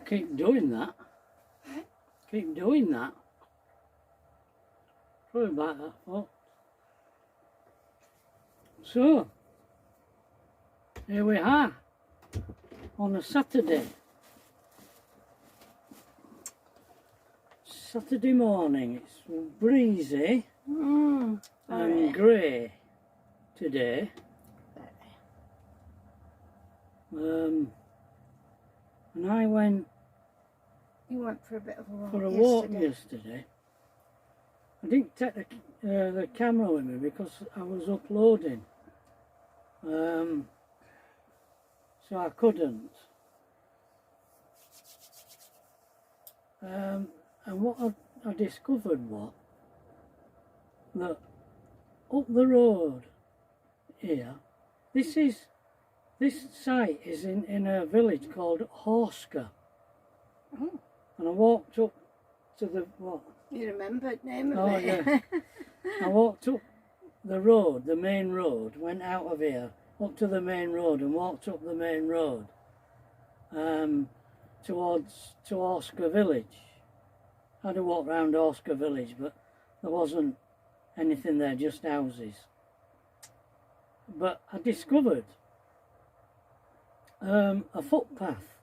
keep doing that. Keep doing that. Probably about that fault. So, here we are on a Saturday. Saturday morning. It's breezy and grey today. And I went. You went for a bit of a walk. Walk yesterday. I didn't take the camera with me because I was uploading, so I couldn't. And what I discovered was that up the road here, this site is in a village called Horsker. Oh. And I walked up to the what? You remembered the name of it? Yeah. I walked up the road, the main road, went out of here, up to the main road and walked up the main road towards to Horsker village. I had to walk round Horsker village, but there wasn't anything there, just houses. But I discovered a footpath.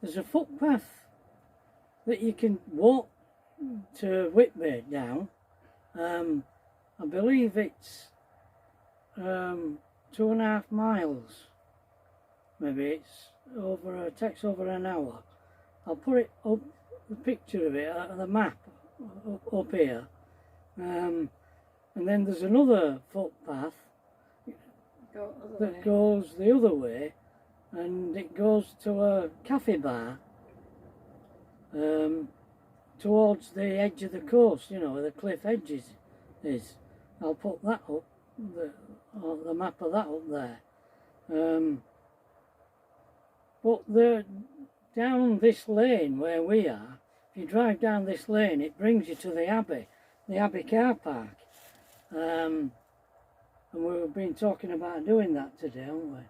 There's a footpath that you can walk to Whitby down. I believe it's 2.5 miles. Maybe it's takes over an hour. I'll put it up, the picture of it, the map up here. And then there's another footpath that goes the other way, and it goes to a cafe bar towards the edge of the coast, you know, where the cliff edges is. I'll put that up, the map of that up there. But down this lane where we are, if you drive down this lane, it brings you to the Abbey car park. And we've been talking about doing that today, haven't we?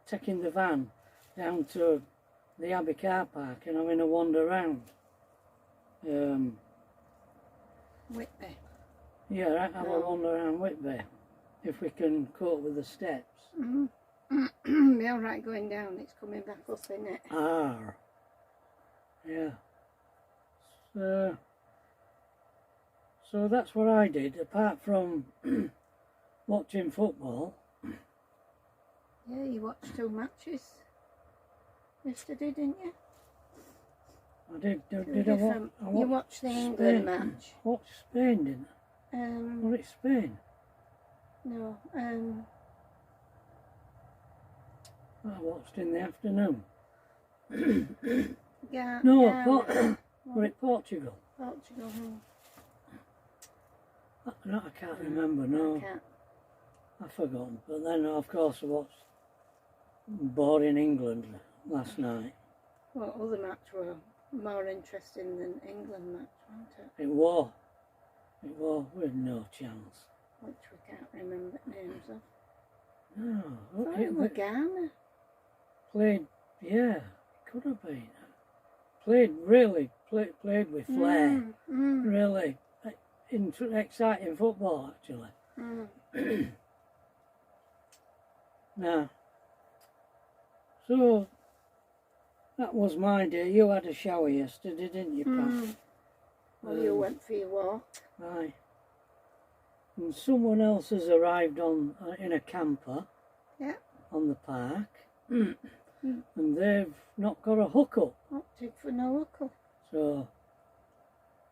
Taking the van down to the Abbey car park and having a wander round. Whitby. Yeah, have a wander around Whitby, if we can cope with the steps. Be alright going down, it's coming back up, isn't it? Yeah. So that's what I did, apart from watching football. Yeah, you watched 2 matches yesterday, didn't you? I did I you watched the England match. Watched Spain, didn't I? Was it Spain? No, I watched in the afternoon. Was it Portugal? Portugal. No, I can't remember, no. I've forgotten. But then, of course, I watched Boring England last night. Well, other match were more interesting than England match, wasn't it? It was. We had no chance. Which we can't remember the names of. No. It was Ghana. Played, yeah, it could have been. Played with flair. Really exciting football, actually. Now, so that was my day. You had a shower yesterday, didn't you, Pat? Well, you went for your walk. Aye. And someone else has arrived in a camper. Yeah. On the park. And they've not got a hookup. Opted for no hookup. So,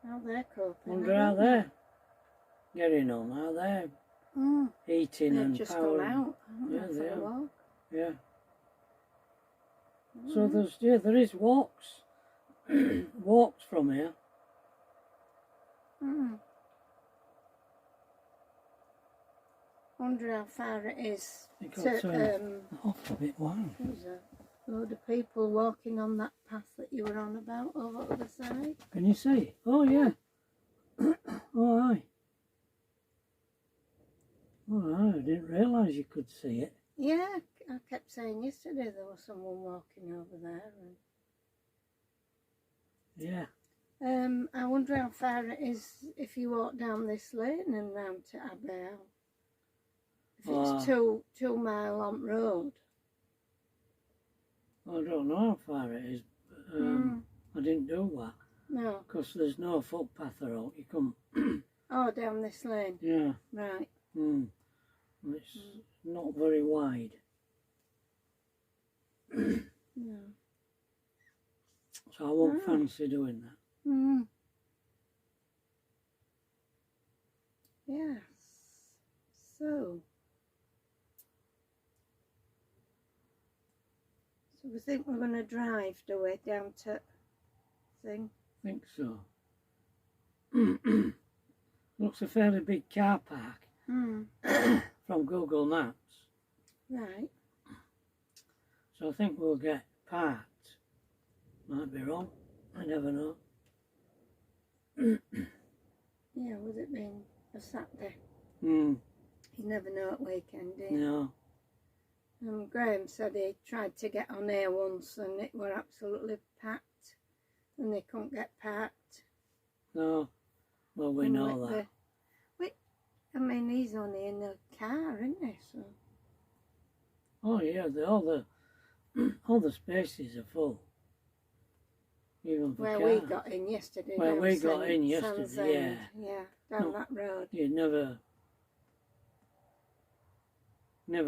how they're coping. Wonder how they're getting on, how they're eating They've and just powering. gone out, Yeah, for a walk. Yeah. So there is walks. Walks from here. Wonder how far it is It got off a bit wide. There's a load of people walking on that path that you were on about over the other side. Can you see? Oh yeah. Oh aye. Oh aye, I didn't realise you could see it. Yeah, I kept kept saying yesterday there was someone walking over there. Yeah. I wonder how far it is if you walk down this lane and round to Abbey. If it's 2 mile on road. I don't know how far it is. But, I didn't do that. No. Because there's no footpath around. You come. Oh, down this lane. Yeah. Right. It's not very wide. No. So I won't fancy doing that. Yes. So we think we're going to drive, do we, down to thing? I think so. Looks a fairly big car park from Google Maps. Right. So I think we'll get parked. Might be wrong. I never know. Yeah, with it being a Saturday. You never know at weekend, do you? No. Graham said he tried to get on here once and it were absolutely packed and they couldn't get parked. No. Well, we know that. I mean, he's only in the car, isn't he? So. Oh yeah, all the spaces are full. Even for Where cars. we got in yesterday. Where we got in Sands yesterday, End, yeah, down that road. You'd never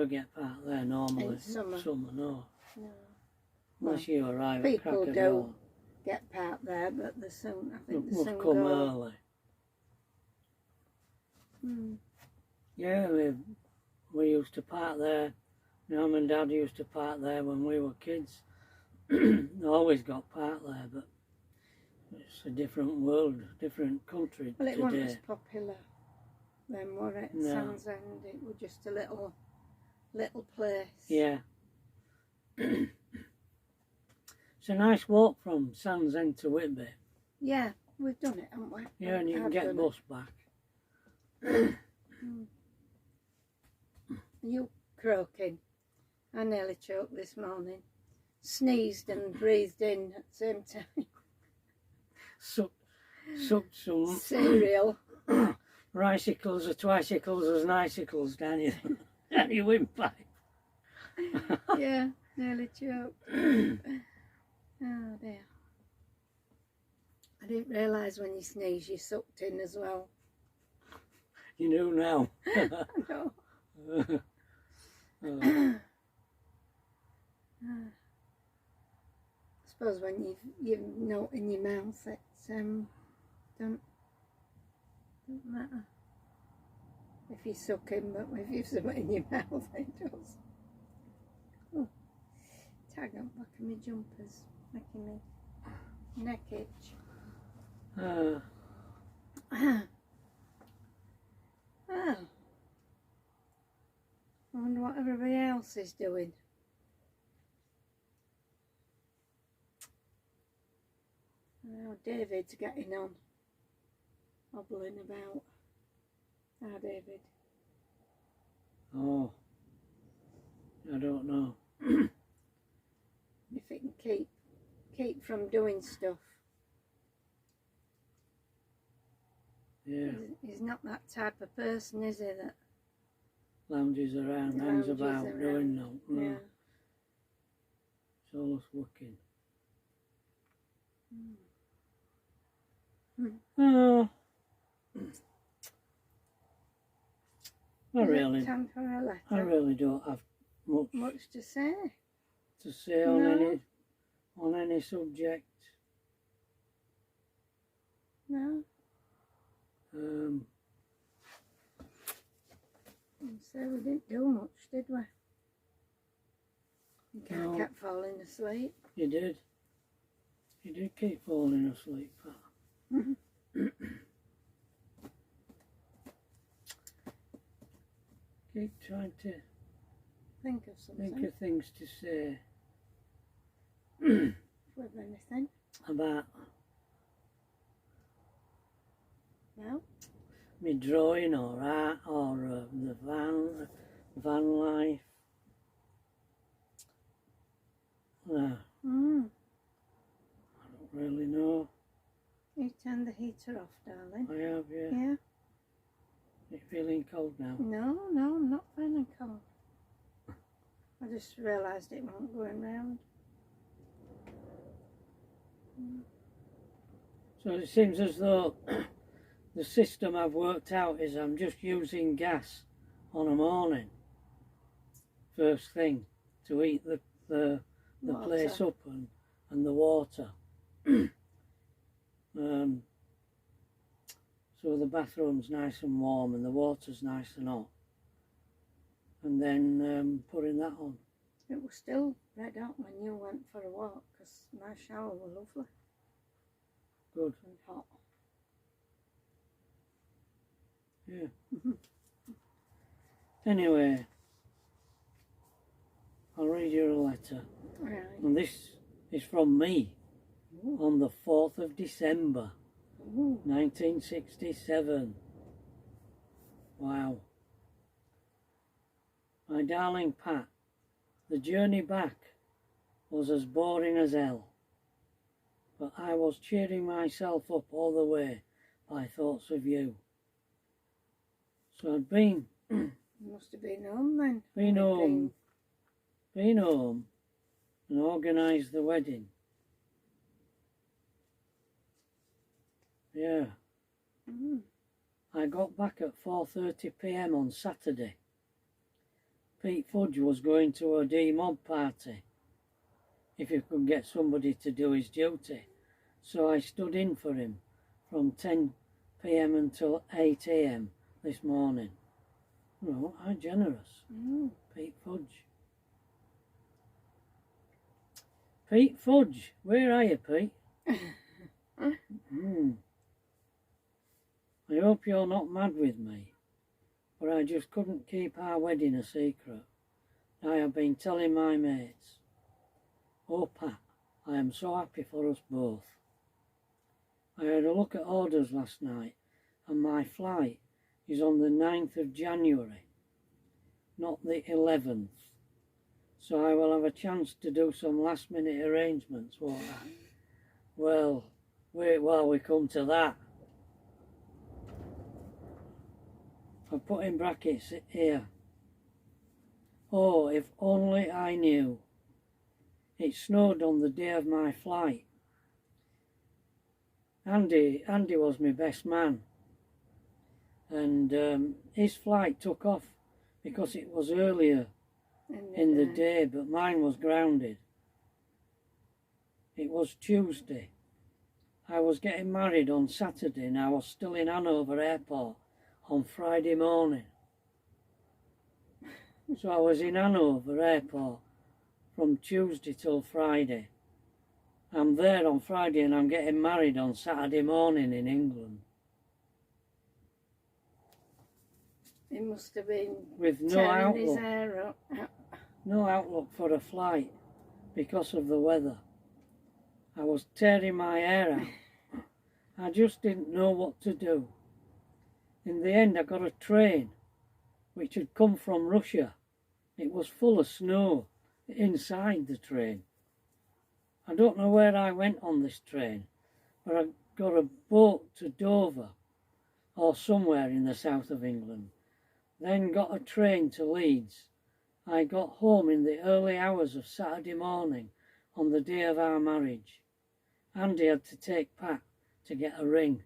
get parked there normally. In summer. No. No. Unless you arrive at People crack of do dawn. get parked there, but the sun, I think the We've sun come go. early. Yeah, we used to park there. Mum and Dad used to park there when we were kids. They always got parked there, but it's a different world, different country Well, it today. wasn't as popular then, was it? No. Sands End, it was just a little place. Yeah. It's a nice walk from Sands End to Whitby. Yeah, we've done it, haven't we? Yeah, and you can I've get done bus back. You croaking. I nearly choked this morning. Sneezed and breathed in at the same time. Sucked some Cereal. ricicles or twicicles as nicicles down your windpipe. Yeah, nearly choked. Oh dear. I didn't realise when you sneeze you sucked in as well. You know now. I know. I suppose when you've note in your mouth, it's don't matter if you're sucking, but if you've something in your mouth, it does. Oh, tag on back of my jumpers, making me neck itch. Oh. I wonder what everybody else is doing. Oh, David's getting on, hobbling about. Ah, David. Oh, I don't know. If it can keep from doing stuff. Yeah. He's not that type of person, is he? That Lounges around, hangs about, doing no. Yeah. It's always working. Oh. I Time for a letter. I really don't have much to say. To say on any subject. No. So we didn't do much, did we? I kept falling asleep. You did. You did keep falling asleep, Pat. Keep trying to think of something. think of things to say. With anything? About No. me drawing or art or the van life. there? Mm. I don't really know. You turned the heater off, darling. I have, yeah. Yeah? You feeling cold now? No, I'm not feeling cold. I just realised it wasn't going round. So it seems as though the system I've worked out is I'm just using gas on a morning, first thing, to heat the place up and the water. So the bathroom's nice and warm and the water's nice and hot. And then putting that on. It was still red hot when you went for a walk because my shower was lovely. Good. And hot. Yeah. Anyway, I'll read you a letter. Right. And this is from me. Ooh. On the 4th of December, Ooh. 1967. Wow. My darling Pat, the journey back was as boring as hell, but I was cheering myself up all the way by thoughts of you. So I'd been... Must have been home then. Been home and organised the wedding. Yeah. Mm. I got back at 4:30 p.m. on Saturday. Pete Fudge was going to a D-Mob party, if you could get somebody to do his duty. So I stood in for him from 10 p.m. until 8 a.m. this morning. Oh, how generous. Pete Fudge. Pete Fudge, where are you, Pete? I hope you're not mad with me, but I just couldn't keep our wedding a secret. I have been telling my mates. Oh, Pat, I am so happy for us both. I had a look at orders last night, and my flight is on the 9th of January, not the 11th. So I will have a chance to do some last-minute arrangements, won't I? Well, wait while we come to that. I've put in brackets here. Oh, if only I knew. It snowed on the day of my flight. Andy was my best man. And his flight took off because it was earlier in the day, but mine was grounded. It was Tuesday. I was getting married on Saturday and I was still in Hanover Airport on Friday morning. So I was in Hanover Airport from Tuesday till Friday. I'm there on Friday and I'm getting married on Saturday morning in England. He must have been with no tearing his outlook, hair up. no outlook for a flight because of the weather. I was tearing my hair out. I just didn't know what to do. In the end I got a train which had come from Russia. It was full of snow inside the train. I don't know where I went on this train, but I got a boat to Dover or somewhere in the south of England, then got a train to Leeds. I got home in the early hours of Saturday morning on the day of our marriage. Andy had to take Pat to get a ring.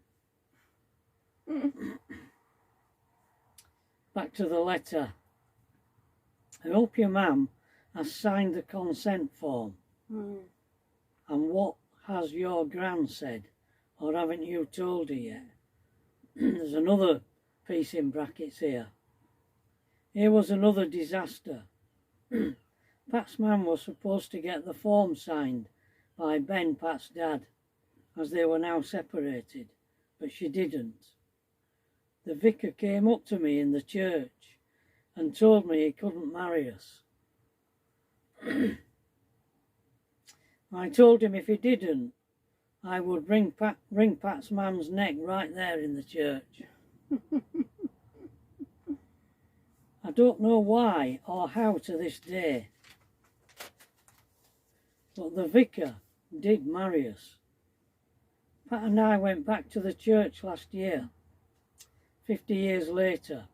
Back to the letter. I hope your mum has signed the consent form. And what has your gran said? Or haven't you told her yet? There's another piece in brackets here. Here was another disaster. Pat's mum was supposed to get the form signed by Ben, Pat's dad, as they were now separated, but she didn't. The vicar came up to me in the church and told me he couldn't marry us. I told him if he didn't, I would wring Pat's mum's neck right there in the church. I don't know why or how to this day. But the vicar did marry us. Pat and I went back to the church last year, 50 years later,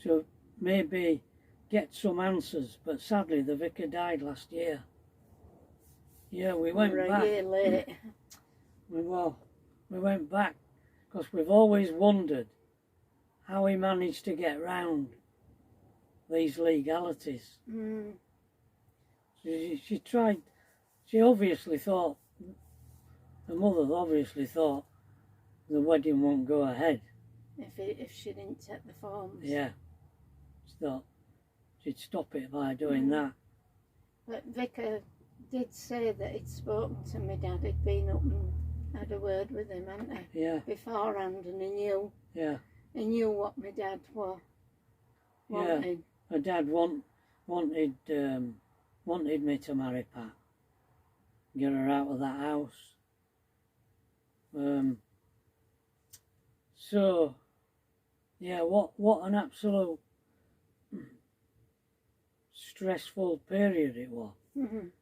to maybe get some answers, but sadly the vicar died last year. Yeah, we went We're back. a year late. We went back because we've always wondered how he managed to get round these legalities. She tried, she obviously thought, the mother obviously thought the wedding won't go ahead. If she didn't take the forms. Yeah, she thought she'd stop it by doing that. But Vicar did say that he'd spoken to my dad. He'd been up and had a word with him, hadn't he? Yeah. Beforehand, and he knew. Yeah. He knew what my dad was wanting. Yeah. My dad wanted me to marry Pat, get her out of that house. So, yeah, what an absolute stressful period it was.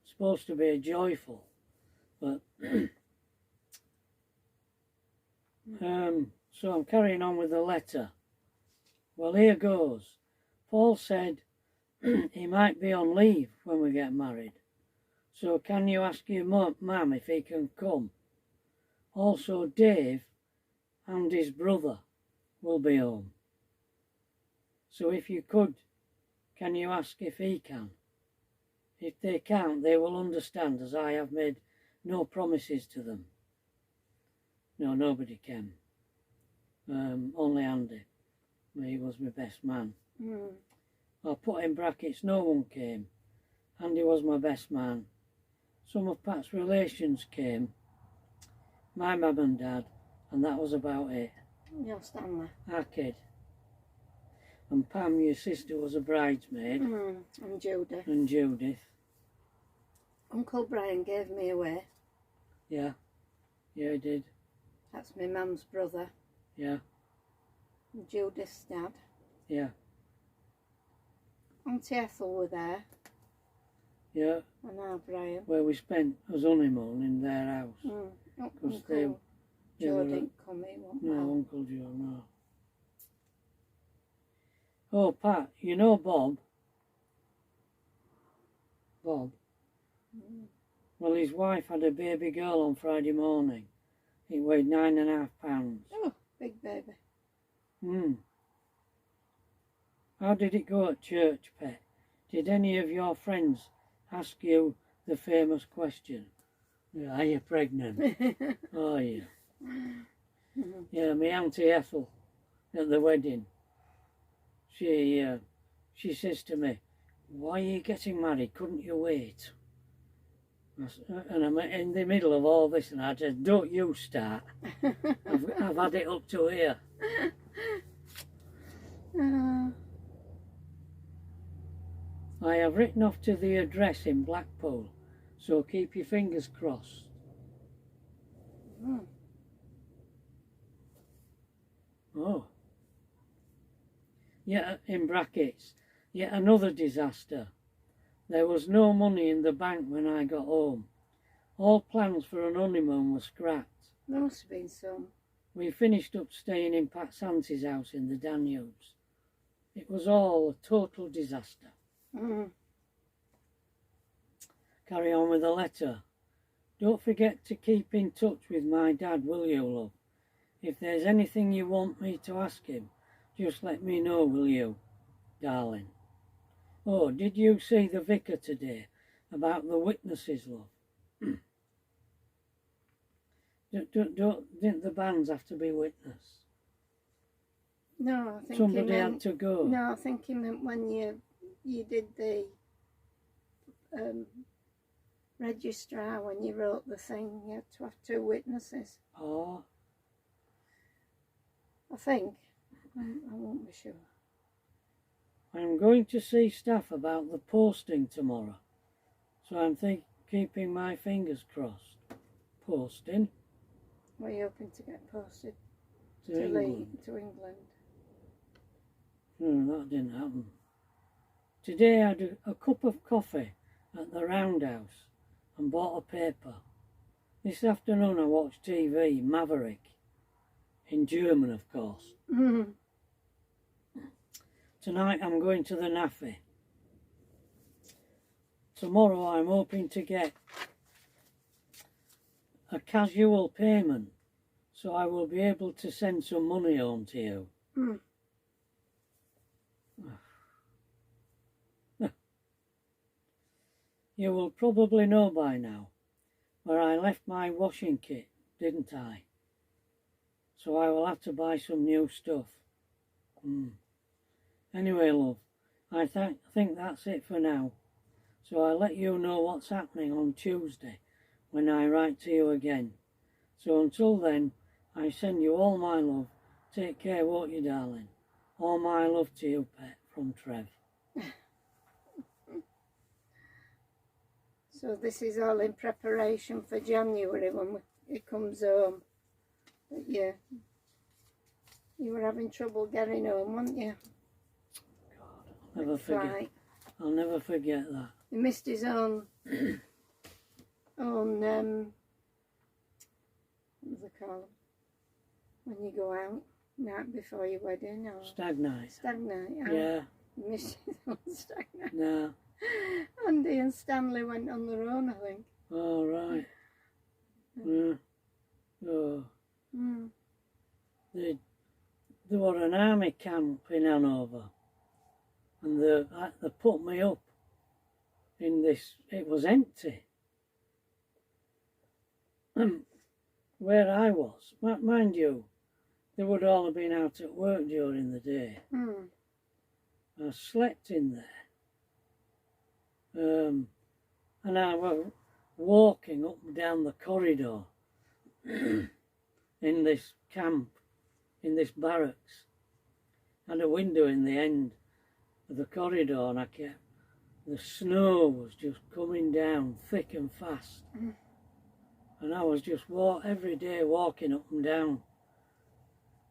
Supposed to be joyful, but so I'm carrying on with the letter. Well, here goes. Paul said he might be on leave when we get married, so can you ask your mum if he can come? Also, Dave and his brother will be home, so if you could, can you ask if he can? If they can't, they will understand, as I have made no promises to them. No, nobody can. Only Andy. He was my best man. I put in brackets, no one came. Andy was my best man. Some of Pat's relations came. My mum and dad, and that was about it. Your Stanley. Our kid. And Pam, your sister, was a bridesmaid. And Judy. And Judith. Uncle Brian gave me away. Yeah. Yeah, he did. That's my mum's brother. Yeah. And Judith's dad. Yeah. Auntie Ethel were there. Yeah. And our Brian. Where we spent our honeymoon in their house. Uncle Joe didn't come, he wasn't No, well. Uncle Joe, no. Oh, Pat, you know Bob? Bob? Well, his wife had a baby girl on Friday morning. It weighed 9.5 pounds. Oh, big baby. How did it go at church, Pet? Did any of your friends ask you the famous question? Are you pregnant? Oh, yeah. Yeah, my Auntie Ethel at the wedding, she says to me, why are you getting married? Couldn't you wait? And I'm in the middle of all this, and I said, don't you start. I've had it up to here. I have written off to the address in Blackpool, so keep your fingers crossed. Oh. Yeah, in brackets, yet another disaster. There was no money in the bank when I got home. All plans for an honeymoon were scrapped. There must have been some. We finished up staying in Pat's auntie's house in the Danubes. It was all a total disaster. Carry on with the letter. Don't forget to keep in touch with my dad, will you, love? If there's anything you want me to ask him, just let me know, will you, darling? Oh, did you see the vicar today about the witnesses, love? Didn't the banns have to be witness? No, I think somebody had to go. No, I think he meant when you did the registrar, when you wrote the thing, you had to have 2 witnesses. Oh. I think. I won't be sure. I'm going to see staff about the posting tomorrow, so I'm keeping my fingers crossed. Posting? Were you hoping to get posted to England? To England? No, that didn't happen. Today I had a cup of coffee at the Roundhouse, a and bought a paper. This afternoon I watched TV, Maverick, in German of course. Tonight I'm going to the NAFI. Tomorrow I'm hoping to get a casual payment so I will be able to send some money home to you. You will probably know by now where I left my washing kit, didn't I? So I will have to buy some new stuff. Anyway, love, I think that's it for now. So I'll let you know what's happening on Tuesday when I write to you again. So until then, I send you all my love. Take care, won't you, darling? All my love to you, pet, from Trev. So this is all in preparation for January when he comes home. But you were having trouble getting home, weren't you? God, I'll never forget that. He missed his own what does it call when you go out night before your wedding? Or Stag night. Stag night. Yeah. He missed his own stag night. No. Andy and Stanley went on their own, I think. Oh, right. Yeah. Oh. There were an army camp in Hanover, and they put me up in this. It was empty. Where I was, mind you, they would all have been out at work during the day. I slept in there, and I was walking up and down the corridor in this camp, in this barracks. Had a window in the end of the corridor, and the snow was just coming down thick and fast. And I was just every day walking up and down,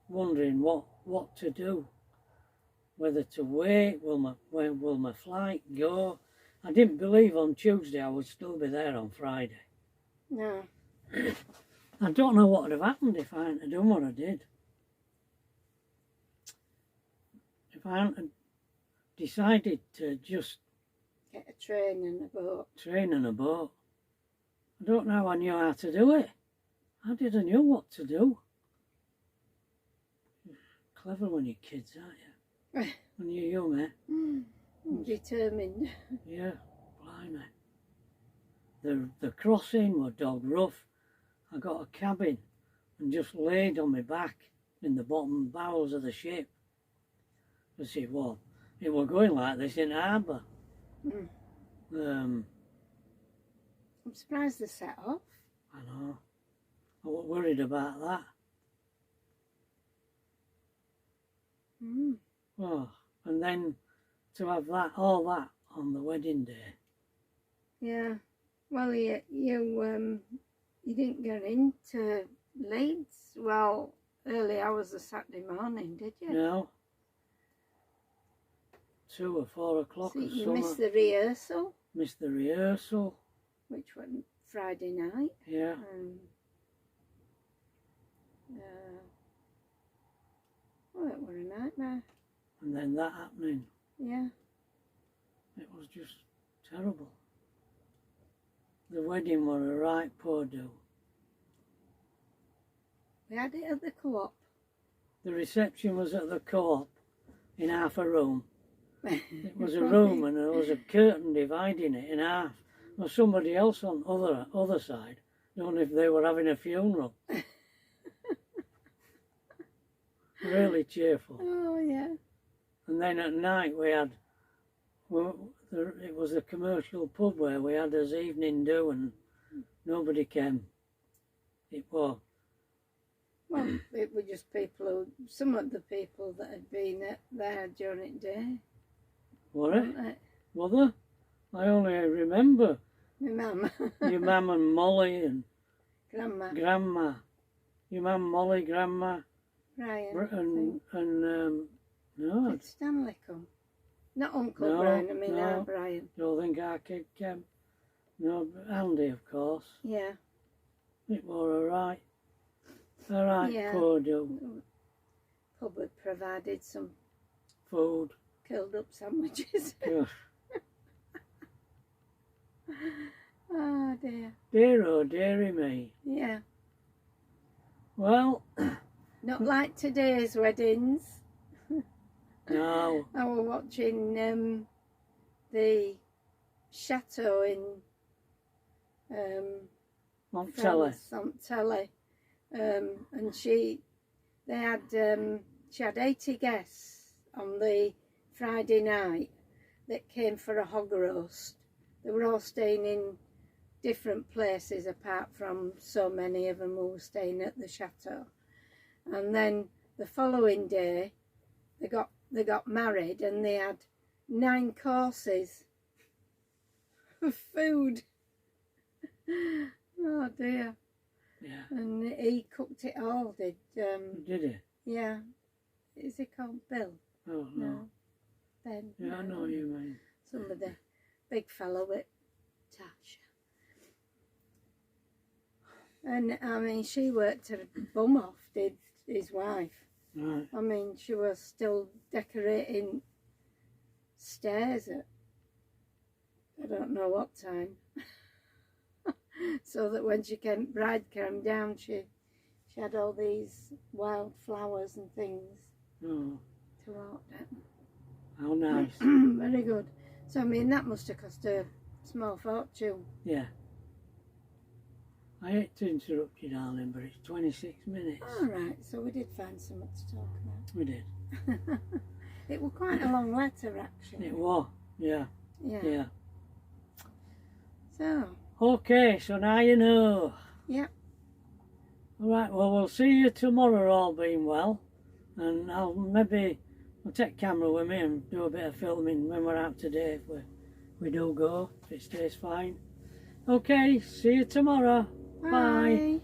wondering what to do, whether to wait, when will my flight go? I didn't believe on Tuesday I would still be there on Friday. No. I don't know what would have happened if I hadn't done what I did. If I hadn't decided to just get a train and a boat. Train and a boat. I don't know how I knew how to do it. How did I know what to do? Clever when you're kids, aren't you? When you're young, eh? Determined. Yeah, blimey. The crossing were dog rough. I got a cabin and just laid on my back in the bottom bowels of the ship. I said, well, it were going like this in harbour. I'm surprised they set off. I know. I was worried about that. Oh, and then to have all that on the wedding day. Yeah. Well, you didn't get into Leeds, early hours of Saturday morning, did you? No. 2 or 4 o'clock. So you missed the rehearsal? Missed the rehearsal. Which went Friday night. Yeah. It was a nightmare. And then that happening. Yeah. It was just terrible. The wedding was a right poor do. We had it at the Co-op. The reception was at the Co-op in half a room. It was a room and there was a curtain dividing it in half. There was somebody else on the other side. I don't know if they were having a funeral. Really cheerful. Oh, yeah. And then at night it was a commercial pub where we had us evening do and nobody came. It was. Well, it were just some of the people that had been there during the day. Were it? Were there? I only remember my mum. Your mum and Molly and Grandma. Your mum, Molly, Grandma. Brian. No. Did Stanley come? Not Uncle Brian, our Brian. Don't think our kid came. No, Andy, of course. Yeah. It were alright. Alright, Yeah. cordial. Pub had provided some Food. curled up sandwiches. Good. Oh dear. Dear oh dearie me. Yeah. Well, Not like today's weddings. no. I was watching the chateau in Montella. France on telly, and she had 80 guests on the Friday night that came for a hog roast. They were all staying in different places apart from so many of them who were staying at the chateau. And then the following day they got married and they had 9 courses of food. Oh dear. Yeah. And he cooked it all, did Did he? yeah. Is he called Bill? Oh, no. Ben. Yeah, I know you mean. Somebody. Big fellow with Tash. And I mean, she worked her bum off, did his wife. Right. I mean, she was still decorating stairs at I don't know what time. So that when bride came down, she had all these wild flowers and things Oh, to order. how nice. Very good. So I mean, that must have cost a small fortune. Yeah. I hate to interrupt you, darling, but it's 26 minutes. All right, so we did find something to talk about. We did. It was quite a long letter, actually. It was. Yeah. Yeah. Yeah. So, Okay, so now you know. yeah. All right, well, we'll see you tomorrow, all being well. And I'll take camera with me and do a bit of filming when we're out today if we do go, if it stays fine. Okay, see you tomorrow. Bye. Bye.